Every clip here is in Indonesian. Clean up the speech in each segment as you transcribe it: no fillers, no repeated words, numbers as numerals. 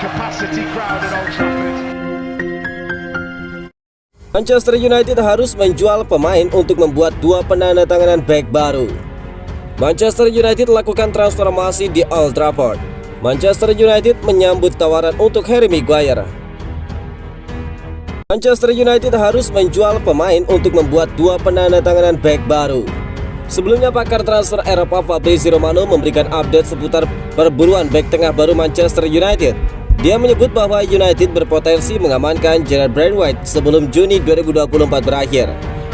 capacity crowd at Old Trafford. Manchester United harus menjual pemain untuk membuat dua penandatanganan bek baru. Manchester United lakukan transformasi di Old Trafford. Manchester United menyambut tawaran untuk Harry Maguire. Manchester United harus menjual pemain untuk membuat dua penandatanganan bek baru. Sebelumnya pakar transfer Eropa Fabrizio Romano memberikan update seputar perburuan bek tengah baru Manchester United. Dia menyebut bahwa United berpotensi mengamankan Gerard Brandtwaite sebelum Juni 2024 berakhir.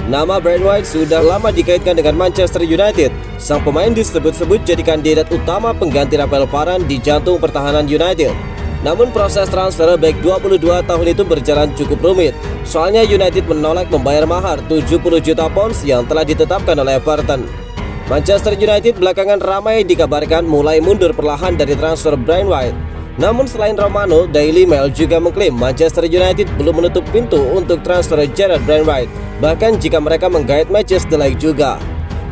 Nama Brandtwaite sudah lama dikaitkan dengan Manchester United. Sang pemain disebut-sebut jadi kandidat utama pengganti Rafael Varane di jantung pertahanan United. Namun proses transfer bek 22 tahun itu berjalan cukup rumit. Soalnya United menolak membayar mahar 70 juta pounds yang telah ditetapkan oleh Everton. Manchester United belakangan ramai dikabarkan mulai mundur perlahan dari transfer Brandtwaite. Namun selain Romano, Daily Mail juga mengklaim Manchester United belum menutup pintu untuk transfer Gerard Brandtwaite, bahkan jika mereka menggait Matthijs de Ligt juga.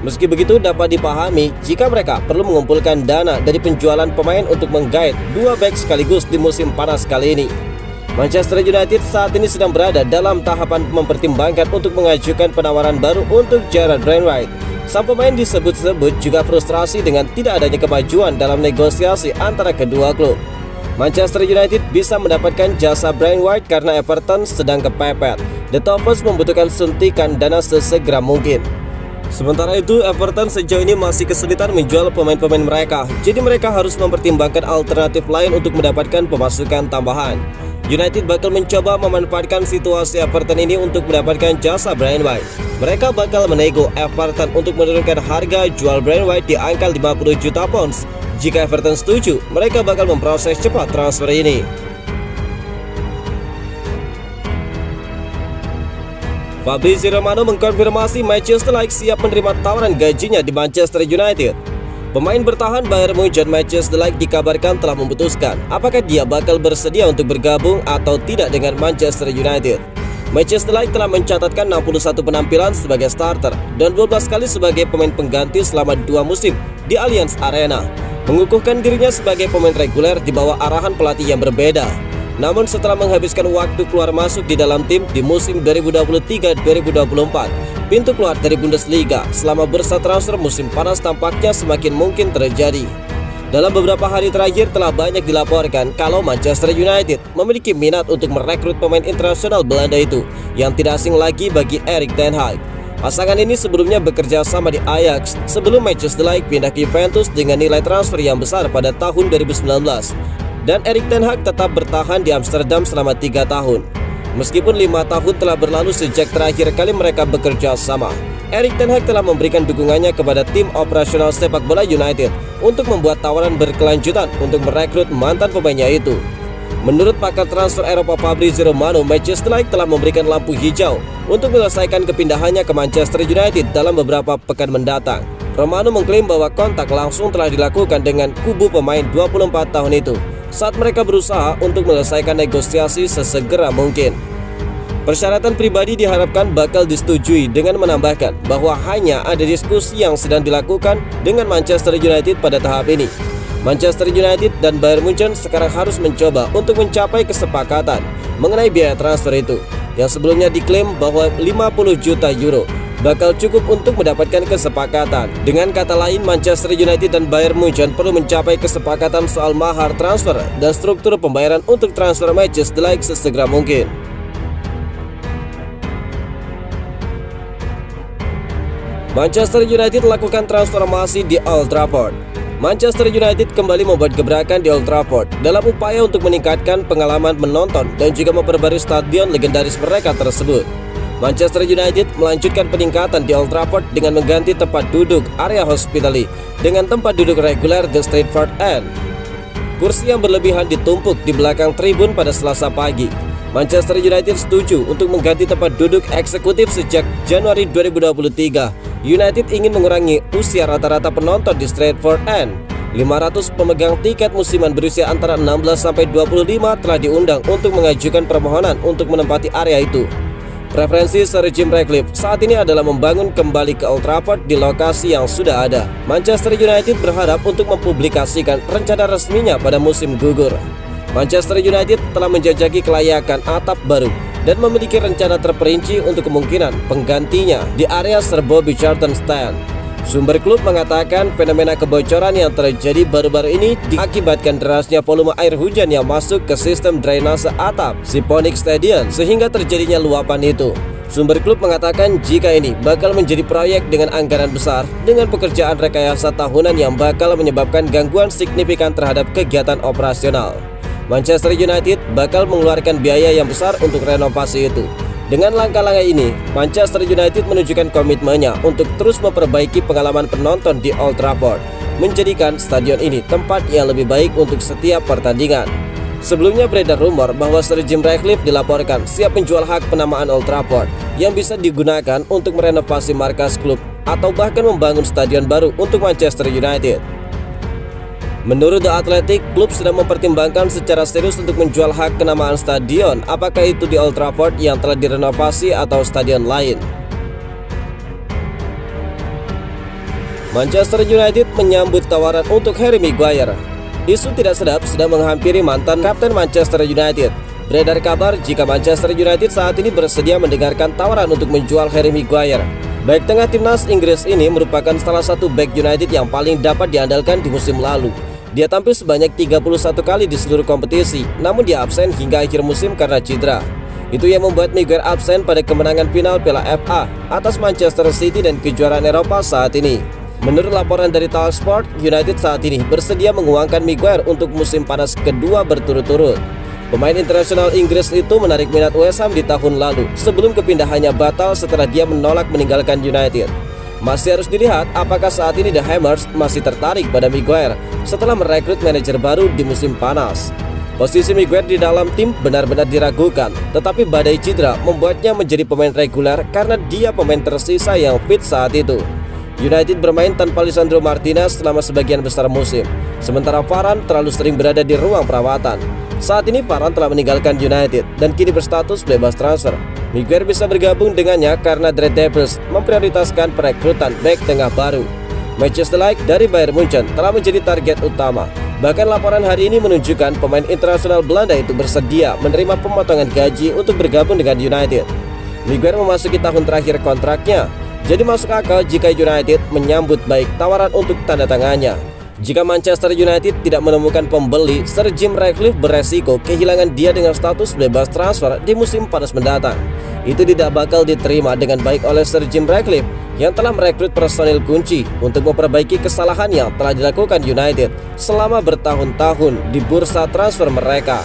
Meski begitu, dapat dipahami jika mereka perlu mengumpulkan dana dari penjualan pemain untuk menggait dua bek sekaligus di musim panas kali ini. Manchester United saat ini sedang berada dalam tahapan mempertimbangkan untuk mengajukan penawaran baru untuk Gerard Brandtwaite. Sang pemain disebut-sebut juga frustrasi dengan tidak adanya kemajuan dalam negosiasi antara kedua klub. Manchester United bisa mendapatkan jasa Brandtwaite karena Everton sedang kepepet. The Toffees membutuhkan suntikan dana sesegera mungkin. Sementara itu, Everton sejauh ini masih kesulitan menjual pemain-pemain mereka. Jadi mereka harus mempertimbangkan alternatif lain untuk mendapatkan pemasukan tambahan. United bakal mencoba memanfaatkan situasi Everton ini untuk mendapatkan jasa Brandtwaite. Mereka bakal menego Everton untuk menurunkan harga jual Brandtwaite di angka 50 juta pounds. Jika Everton setuju, mereka bakal memproses cepat transfer ini. Fabrizio Romano mengkonfirmasi Matthijs de Ligt siap menerima tawaran gajinya di Manchester United. Pemain bertahan Bayern Munchen Matthijs de Ligt dikabarkan telah memutuskan apakah dia bakal bersedia untuk bergabung atau tidak dengan Manchester United. Matthijs de Ligt telah mencatatkan 61 penampilan sebagai starter dan 12 kali sebagai pemain pengganti selama 2 musim di Allianz Arena, mengukuhkan dirinya sebagai pemain reguler di bawah arahan pelatih yang berbeda. Namun setelah menghabiskan waktu keluar masuk di dalam tim di musim 2023-2024, pintu keluar dari Bundesliga selama bursa transfer musim panas tampaknya semakin mungkin terjadi. Dalam beberapa hari terakhir telah banyak dilaporkan kalau Manchester United memiliki minat untuk merekrut pemain internasional Belanda itu yang tidak asing lagi bagi Erik ten Hag. Pasangan ini sebelumnya bekerja sama di Ajax sebelum Matthijs de Ligt pindah ke Juventus dengan nilai transfer yang besar pada tahun 2019. Dan Erik ten Hag tetap bertahan di Amsterdam selama 3 tahun. Meskipun 5 tahun telah berlalu sejak terakhir kali mereka bekerja sama, Erik ten Hag telah memberikan dukungannya kepada tim operasional sepak bola United untuk membuat tawaran berkelanjutan untuk merekrut mantan pemainnya itu. Menurut pakar transfer Eropa Fabrizio Romano, Matthijs de Ligt telah memberikan lampu hijau untuk menyelesaikan kepindahannya ke Manchester United dalam beberapa pekan mendatang. Romano mengklaim bahwa kontak langsung telah dilakukan dengan kubu pemain 24 tahun itu saat mereka berusaha untuk menyelesaikan negosiasi sesegera mungkin. Persyaratan pribadi diharapkan bakal disetujui dengan menambahkan bahwa hanya ada diskusi yang sedang dilakukan dengan Manchester United pada tahap ini. Manchester United dan Bayern Munchen sekarang harus mencoba untuk mencapai kesepakatan mengenai biaya transfer itu, yang sebelumnya diklaim bahwa 50 juta euro bakal cukup untuk mendapatkan kesepakatan. Dengan kata lain, Manchester United dan Bayern Munchen perlu mencapai kesepakatan soal mahar transfer dan struktur pembayaran untuk transfer Matthijs de Ligt sesegera mungkin. Manchester United lakukan transformasi di Old Trafford. Manchester United kembali membuat gebrakan di Old Trafford dalam upaya untuk meningkatkan pengalaman menonton dan juga memperbarui stadion legendaris mereka tersebut. Manchester United melanjutkan peningkatan di Old Trafford dengan mengganti tempat duduk area hospitality dengan tempat duduk reguler The Stratford End. Kursi yang berlebihan ditumpuk di belakang tribun pada Selasa pagi. Manchester United setuju untuk mengganti tempat duduk eksekutif sejak Januari 2023. United ingin mengurangi usia rata-rata penonton di Stratford End. 500 pemegang tiket musiman berusia antara 16 sampai 25 telah diundang untuk mengajukan permohonan untuk menempati area itu. Preferensi Sir Jim Ratcliffe saat ini adalah membangun kembali ke Old Trafford di lokasi yang sudah ada. Manchester United berharap untuk mempublikasikan rencana resminya pada musim gugur. Manchester United telah menjajaki kelayakan atap baru dan memiliki rencana terperinci untuk kemungkinan penggantinya di area Sir Bobby Charlton-Stan. Sumber klub mengatakan fenomena kebocoran yang terjadi baru-baru ini diakibatkan derasnya volume air hujan yang masuk ke sistem drainase atap Siponic Stadium sehingga terjadinya luapan itu. Sumber klub mengatakan jika ini bakal menjadi proyek dengan anggaran besar dengan pekerjaan rekayasa tahunan yang bakal menyebabkan gangguan signifikan terhadap kegiatan operasional. Manchester United bakal mengeluarkan biaya yang besar untuk renovasi itu. Dengan langkah-langkah ini, Manchester United menunjukkan komitmennya untuk terus memperbaiki pengalaman penonton di Old Trafford, menjadikan stadion ini tempat yang lebih baik untuk setiap pertandingan. Sebelumnya beredar rumor bahwa Sir Jim Ratcliffe dilaporkan siap menjual hak penamaan Old Trafford yang bisa digunakan untuk merenovasi markas klub atau bahkan membangun stadion baru untuk Manchester United. Menurut The Athletic, klub sedang mempertimbangkan secara serius untuk menjual hak kenamaan stadion, apakah itu di Old Trafford yang telah direnovasi atau stadion lain. Manchester United menyambut tawaran untuk Harry Maguire. Isu tidak sedap sedang menghampiri mantan kapten Manchester United. Beredar kabar jika Manchester United saat ini bersedia mendengarkan tawaran untuk menjual Harry Maguire. Baik tengah timnas Inggris ini merupakan salah satu bek United yang paling dapat diandalkan di musim lalu. Dia tampil sebanyak 31 kali di seluruh kompetisi, namun dia absen hingga akhir musim karena cedera. Itu yang membuat Maguire absen pada kemenangan final Piala FA atas Manchester City dan kejuaraan Eropa saat ini. Menurut laporan dari Talksport, United saat ini bersedia menguangkan Maguire untuk musim panas kedua berturut-turut. Pemain internasional Inggris itu menarik minat West Ham di tahun lalu sebelum kepindahannya batal setelah dia menolak meninggalkan United. Masih harus dilihat apakah saat ini The Hammers masih tertarik pada Maguire setelah merekrut manajer baru di musim panas. Posisi Maguire di dalam tim benar-benar diragukan, tetapi badai cedera membuatnya menjadi pemain reguler karena dia pemain tersisa yang fit saat itu. United bermain tanpa Lisandro Martinez selama sebagian besar musim, sementara Varane terlalu sering berada di ruang perawatan. Saat ini Varane telah meninggalkan United dan kini berstatus bebas transfer. Maguire bisa bergabung dengannya karena The Red Devils memprioritaskan perekrutan bek tengah baru. Matthijs de Ligt dari Bayern Munchen telah menjadi target utama. Bahkan laporan hari ini menunjukkan pemain internasional Belanda itu bersedia menerima pemotongan gaji untuk bergabung dengan United. Maguire memasuki tahun terakhir kontraknya, jadi masuk akal jika United menyambut baik tawaran untuk tanda tangannya. Jika Manchester United tidak menemukan pembeli, Sir Jim Ratcliffe beresiko kehilangan dia dengan status bebas transfer di musim panas mendatang. Itu tidak bakal diterima dengan baik oleh Sir Jim Ratcliffe yang telah merekrut personil kunci untuk memperbaiki kesalahan yang telah dilakukan United selama bertahun-tahun di bursa transfer mereka.